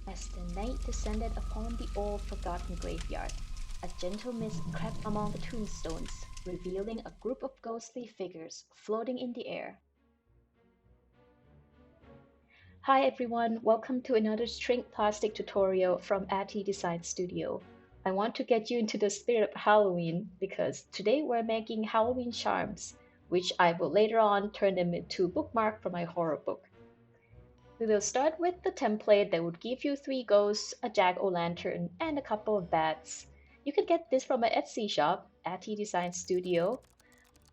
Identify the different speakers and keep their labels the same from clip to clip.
Speaker 1: As the night descended upon the old forgotten graveyard, a gentle mist crept among the tombstones, revealing a group of ghostly figures floating in the air. Hi everyone, welcome to another shrink plastic tutorial from Atty Design Studio. I want to get you into the spirit of Halloween because today we're making Halloween charms, which I will later on turn them into bookmark for my horror book. We will start with the template that would give you 3 ghosts, a jack-o'-lantern, and a couple of bats. You can get this from my Etsy shop, Atty Design Studio.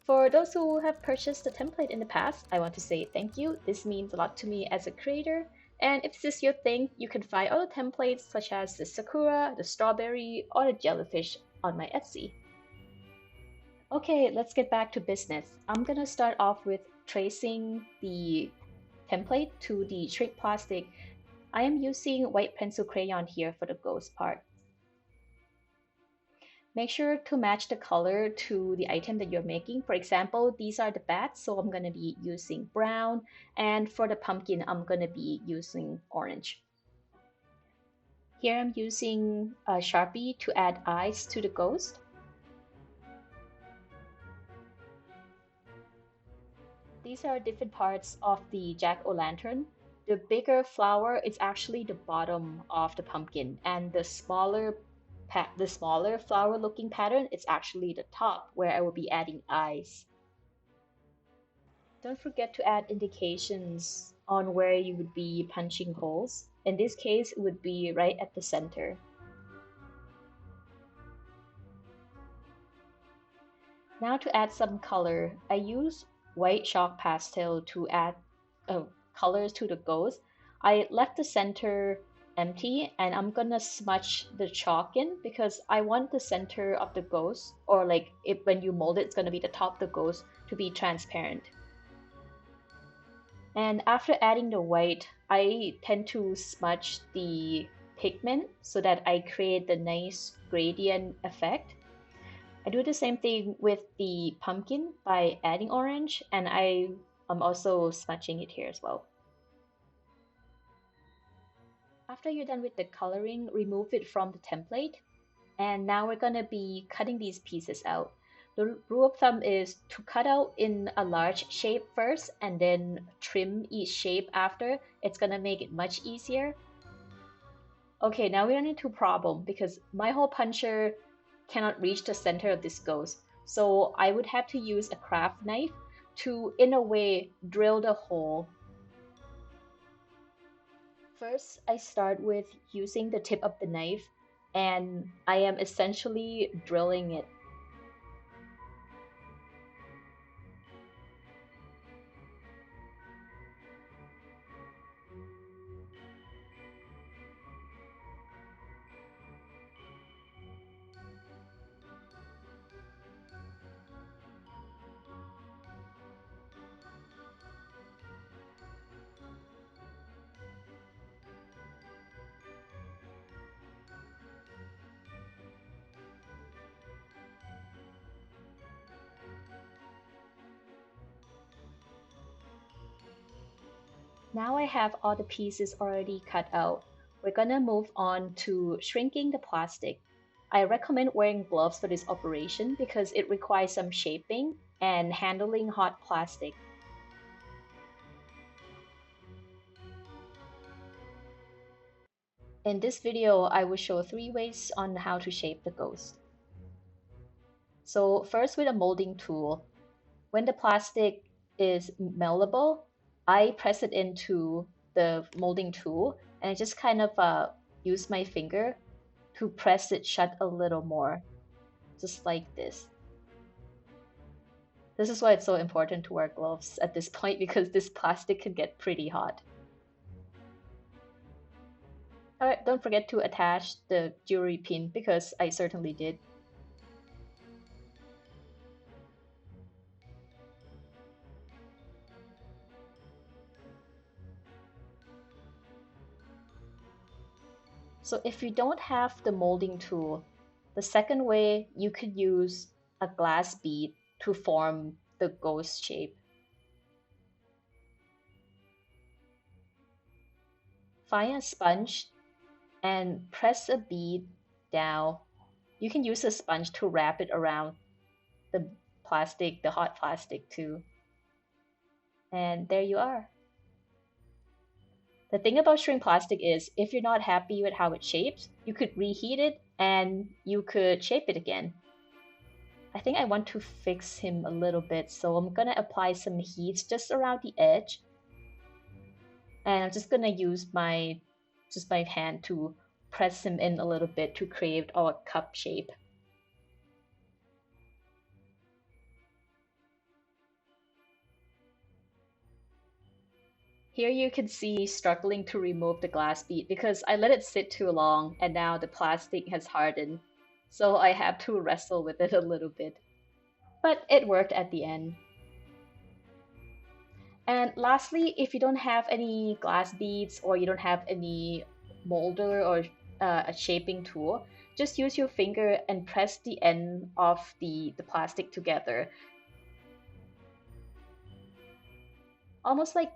Speaker 1: For those who have purchased the template in the past, I want to say thank you. This means a lot to me as a creator. And if this is your thing, you can find other templates such as the sakura, the strawberry, or the jellyfish on my Etsy. Okay, let's get back to business. I'm gonna start off with tracing the template to the shrink plastic. I am using white pencil crayon here for the ghost part. Make sure to match the color to the item that you're making. For example, these are the bats, so I'm going to be using brown. And for the pumpkin, I'm going to be using orange. Here I'm using a Sharpie to add eyes to the ghost. These are different parts of the jack-o'-lantern. The bigger flower is actually the bottom of the pumpkin, and the smaller flower looking pattern is actually the top where I will be adding eyes. Don't forget to add indications on where you would be punching holes. In this case, it would be right at the center. Now to add some color, I use white chalk pastel to add colors to the ghost. I left the center empty and I'm gonna smudge the chalk in because I want the center of the ghost, or like if when you mold it, it's gonna be the top of the ghost, to be transparent. And after adding the white, I tend to smudge the pigment so that I create the nice gradient effect. I do the same thing with the pumpkin by adding orange, and I am also smudging it here as well. After you're done with the coloring, remove it from the template. And now we're going to be cutting these pieces out. The rule of thumb is to cut out in a large shape first and then trim each shape after. It's going to make it much easier. Okay, now we run into a problem because my hole puncher cannot reach the center of this ghost. So I would have to use a craft knife to, in a way, drill the hole. First, I start with using the tip of the knife and I am essentially drilling it. Now I have all the pieces already cut out. We're gonna move on to shrinking the plastic. I recommend wearing gloves for this operation because it requires some shaping and handling hot plastic. In this video, I will show 3 ways on how to shape the ghost. So first with a molding tool. When the plastic is malleable, I press it into the molding tool and I just kind of use my finger to press it shut a little more, just like this. This is why it's so important to wear gloves at this point because this plastic can get pretty hot. Alright, don't forget to attach the jewelry pin because I certainly did. So if you don't have the molding tool, the second way you could use a glass bead to form the ghost shape. Find a sponge and press a bead down. You can use a sponge to wrap it around the plastic, the hot plastic too. And there you are. The thing about shrink plastic is if you're not happy with how it shapes, you could reheat it and you could shape it again. I think I want to fix him a little bit, so I'm gonna apply some heat just around the edge. And I'm just gonna use my hand to press him in a little bit to create our cup shape. Here you can see struggling to remove the glass bead because I let it sit too long and now the plastic has hardened. So I have to wrestle with it a little bit. But it worked at the end. And lastly, if you don't have any glass beads or you don't have any molder or a shaping tool, just use your finger and press the end of the plastic together. Almost like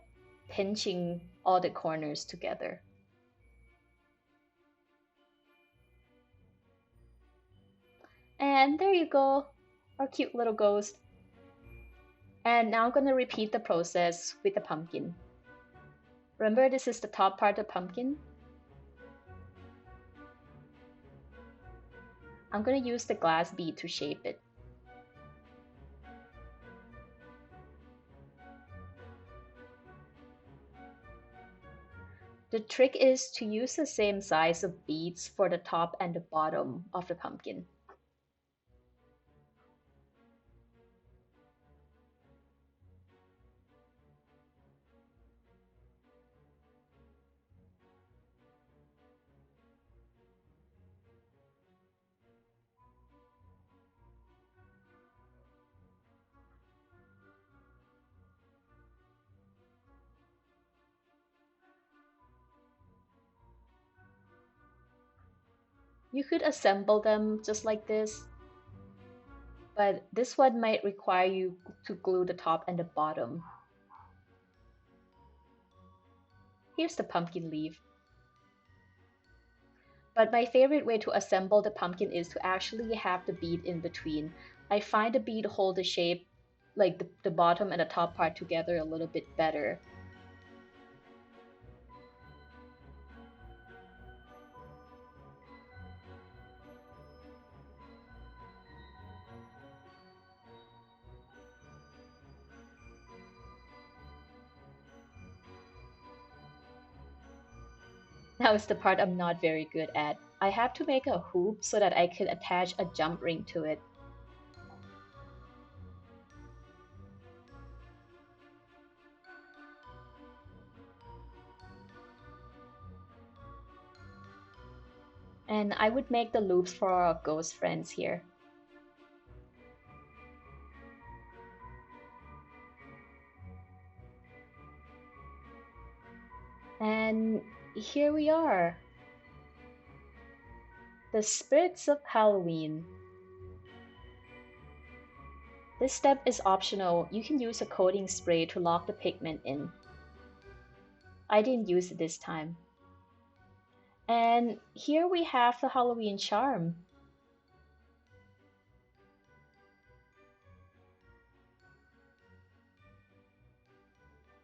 Speaker 1: pinching all the corners together. And there you go, our cute little ghost. And now I'm going to repeat the process with the pumpkin. Remember, this is the top part of the pumpkin. I'm going to use the glass bead to shape it. The trick is to use the same size of beads for the top and the bottom of the pumpkin. You could assemble them just like this, but this one might require you to glue the top and the bottom. Here's the pumpkin leaf. But my favorite way to assemble the pumpkin is to actually have the bead in between. I find the bead hold the shape, like the bottom and the top part together a little bit better. Now is the part I'm not very good at. I have to make a hoop so that I can attach a jump ring to it. And I would make the loops for our ghost friends here. And here we are. The spirits of Halloween. This step is optional. You can use a coating spray to lock the pigment in. I didn't use it this time. And here we have the Halloween charm.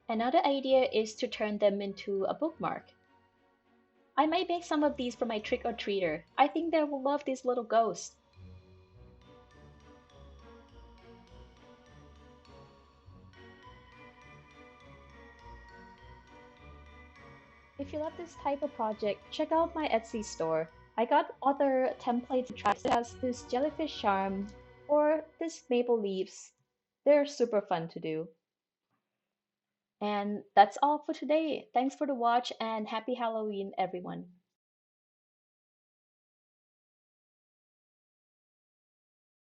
Speaker 1: Another idea is to turn them into a bookmark. I might make some of these for my trick-or-treater. I think they will love this little ghost. If you love this type of project, check out my Etsy store. I got other templates and tracks that has this jellyfish charm or this maple leaves. They're super fun to do. And that's all for today. Thanks for the watch and happy Halloween, everyone.